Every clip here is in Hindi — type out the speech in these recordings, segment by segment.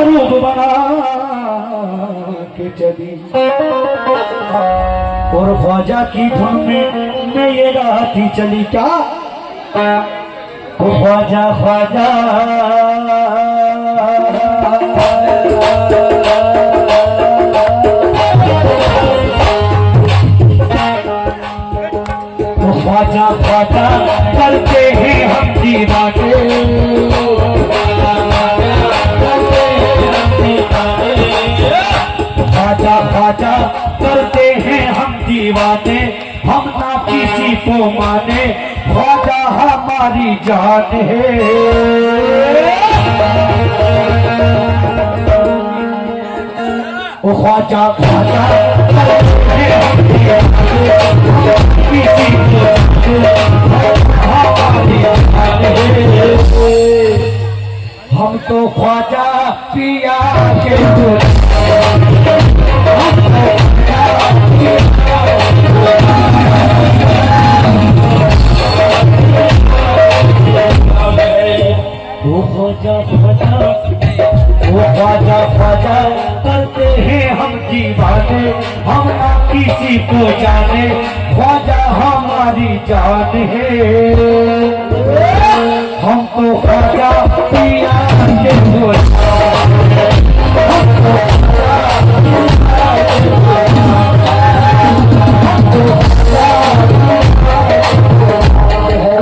रूप बना के चली और ख्वाजा की धुन में ये गाती चली। क्या ख्वाजा ख्वाजा ख्वाजा ख्वाजा करते हैं हम दीवाने, ख्वाजा ख्वाजा करते हैं हम दीवाने, हम ना किसी को माने, ख्वाजा हमारी जान है। ओ ख्वाजा ख्वाजा करते हैं हम दीवाने, किसी को हमारी जान है। हम तो ख्वाजा पिया के ख्वाजा ख्वाजा करते हैं हम दीवाने, हम ना किसी को जाने, ख्वाजा हमारी जान है। हम तो ख्वाजा पिया के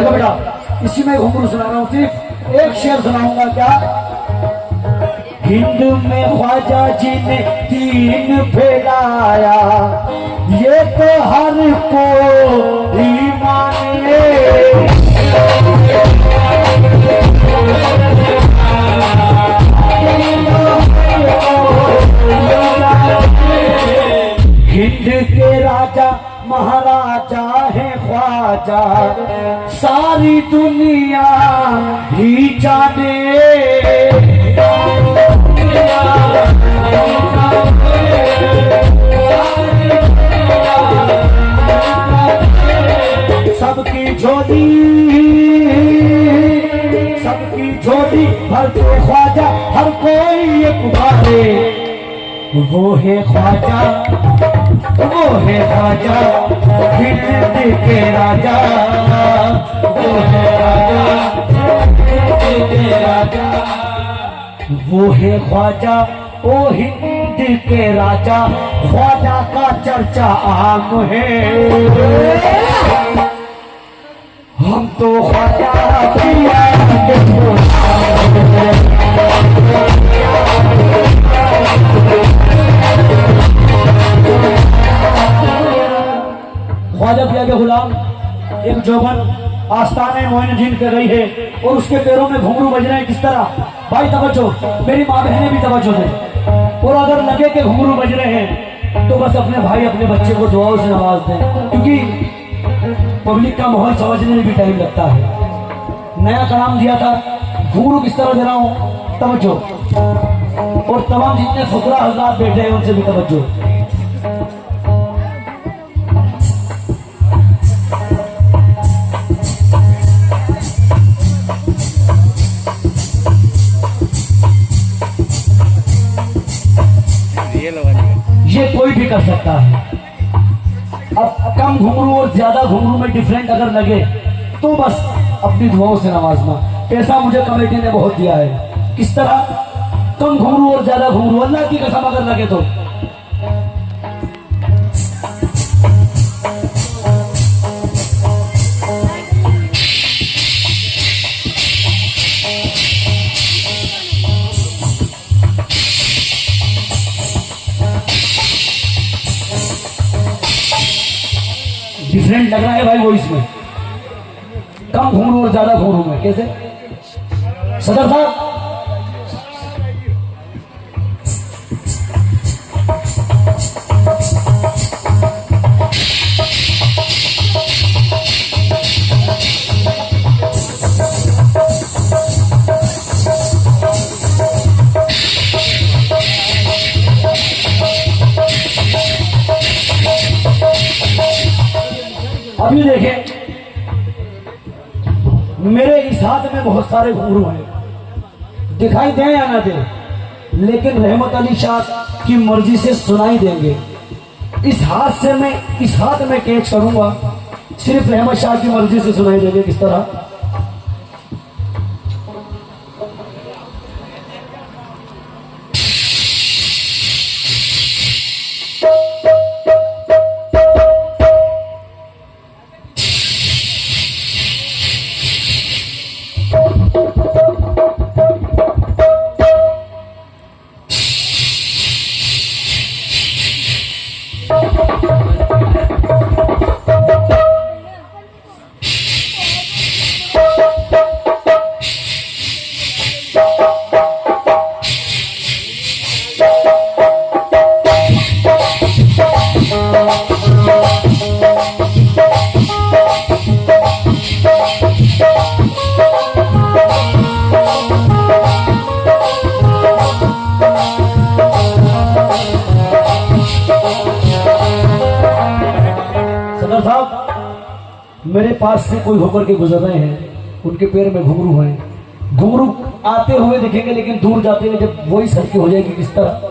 बेटा इसी में घुंघरू सुना रहा हूँ, सिर्फ एक शेर सुनाऊंगा। क्या हिंद में ख्वाजा जी ने दीन फैलाया, ये तो हर को माने, हिंद के राजा महाराजा है ख्वाजा, सारी दुनिया ही जाने। सबकी झोली भर के ख्वाजा हर कोई ये पुकारे, वो है ख्वाजा हिंद के राजा, वो है राजा के राजा, वो है ख्वाजा ओ हिंद के राजा, ख्वाजा का चर्चा आम है। हम तो ख्वाजा पिया के ख्वाजा पिया के गुलाम एक जौबन आस्थाने मोइनुद्दीन कर रही है और उसके पैरों में घुंघरू बज रहे हैं। किस तरह भाई तवज्जो, मेरी माँ बहनें भी तवज्जो दें। और अगर लगे कि घुंघरू बज रहे हैं तो बस अपने भाई अपने बच्चे को दुआओं से नवाज दें, क्योंकि पब्लिक का माहौल समझने में भी टाइम लगता है। नया कलाम दिया था, घुंघरू किस तरह दे रहा हूँ, तवज्जो। और तमाम जितने फुकरा हज़रात बैठे हैं उनसे भी तवज्जो। ये कोई भी कर सकता है। अब कम घुंघरू और ज्यादा घुंघरू में डिफरेंट अगर लगे तो बस अपनी दुआओं से नवाजना। पैसा मुझे कमेटी ने बहुत दिया है। किस तरह कम घुंघरू और ज्यादा घुंघरू, अल्लाह की कसम अगर लगे तो। डिफरेंट लग रहा है भाई वो इसमें, कम घुंघरू और ज्यादा घुंघरू में। कैसे सदर साहब? अभी देखें मेरे इस हाथ में बहुत सारे घुंघरू हैं, दिखाई दे या ना दे? लेकिन रहमत अली शाह की मर्जी से सुनाई देंगे। इस हाथ में कैच करूंगा, सिर्फ रहमत शाह की मर्जी से सुनाई देंगे। किस तरह? मेरे पास से कोई होकर के गुजर रहे हैं, उनके पैर में घुंघरू है। घुंघरू आते हुए दिखेंगे लेकिन दूर जाते हुए जब वही सरकी हो जाएगी। किस तरह?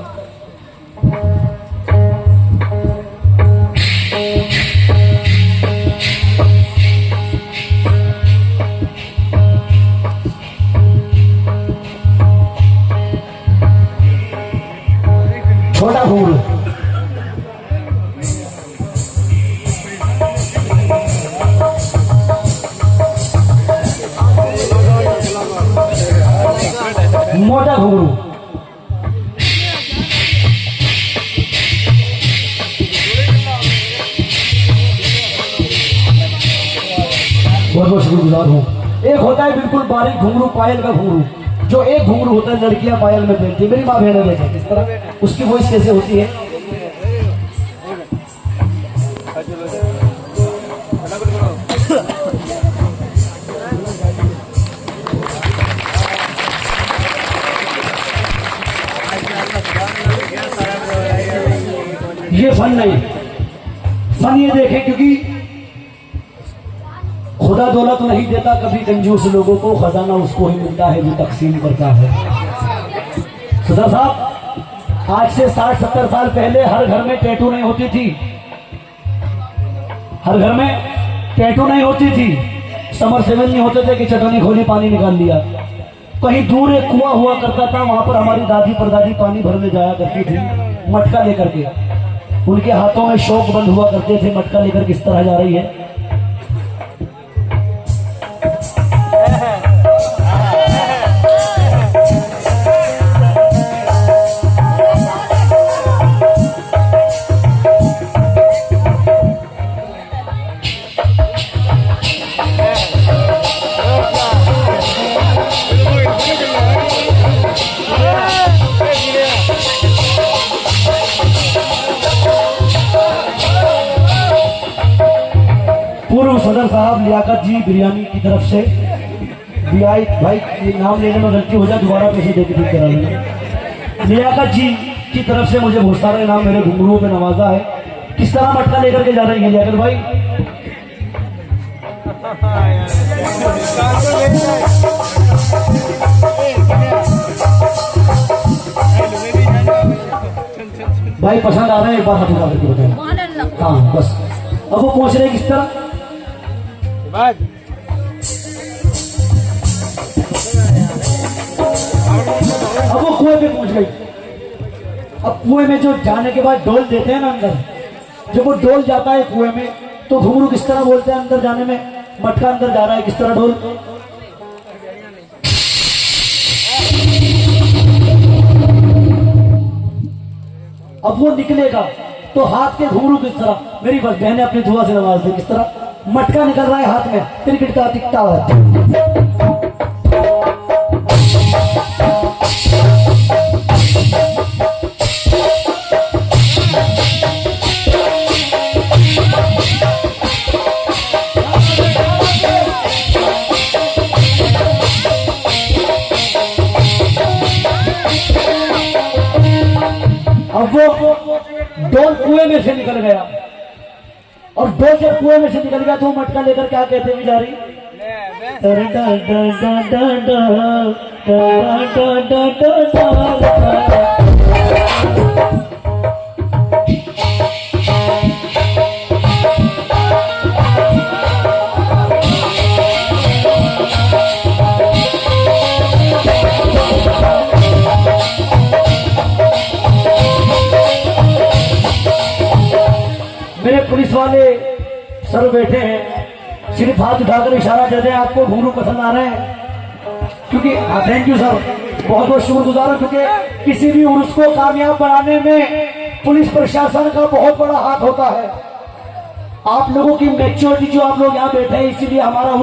छोटा घुंघरू, मोटा घुंघरू, बहुत बहुत शुक्रगुजार हूँ। एक होता है बिल्कुल बारीक घुंघरू, पायल का घुंघरू, जो एक घुंघरू होता है लड़कियां पायल में पहनती है। मेरी माँ बहन देखे किस तरह उसकी वॉइस कैसे होती है। ये फन नहीं, फन ये देखे क्योंकि खुदा दौलत नहीं देता कभी कंजूस लोगों को, खजाना उसको ही मिलता है जो तकसीम करता है। सदर साहब, आज से 60-70 साल पहले हर घर में टैटू नहीं होती थी, हर घर में टैटू नहीं होती थी, समरसेबल नहीं होते थे कि चटनी खोली पानी निकाल लिया। कहीं दूर एक कुआं हुआ करता था, वहां पर हमारी दादी परदादी पानी भरने जाया करती थी मटका लेकर के। उनके हाथों में शौक बंद हुआ करते थे, मटका लेकर किस तरह जा रही है। पूर्व सदर साहब लियाकत जी बिरयानी की तरफ से भाई नाम लेने में गलती हो जाए दोबारा पैसे देकर ठीक करा लेंगे। लियाकत जी की तरफ से मुझे बहुत सारे नाम मेरे घुंघरुओं पे नवाजा है। किस तरह मटका लेकर के जा रही है लियाकत भाई? भाई पसंद आ रहे हैं, एक बार हाथ उठा करके बताएं। हाँ बस, अब वो पहुंच रहे किस तरह? अब वो कुएं पे पहुंच गई। अब कुएं में जो जाने के बाद डोल देते हैं ना अंदर, जब वो डोल जाता है कुएं में तो घुंघरू किस तरह बोलते हैं अंदर जाने में? मटका अंदर जा रहा है, किस तरह डोल? अब वो निकलेगा तो हाथ के घुंघरू किस तरह? मेरी बस बहने अपनी धुआं से नवाज दे। किस तरह मटका निकल रहा है हाथ में, क्रिकेट का टिकता है। अब वो डोल कुएं में से निकल गया, और डोल जब कुएं में से निकल गया तो मटका लेकर क्या कहते हुए जा रही? डा डा डा डा डा डा डा डा डा डा डा मेरे पुलिस वाले सर बैठे हैं, सिर्फ हाथ उठाकर इशारा कर दें आपको घुंघरू पसंद आ रहे हैं, क्योंकि थैंक यू सर, बहुत बहुत शुक्रगुजार हूं, क्योंकि किसी भी उर्स को कामयाब बनाने में पुलिस प्रशासन का बहुत बड़ा हाथ होता है। आप लोगों की मैच्योरिटी जो आप लोग यहाँ बैठे हैं, इसीलिए हमारा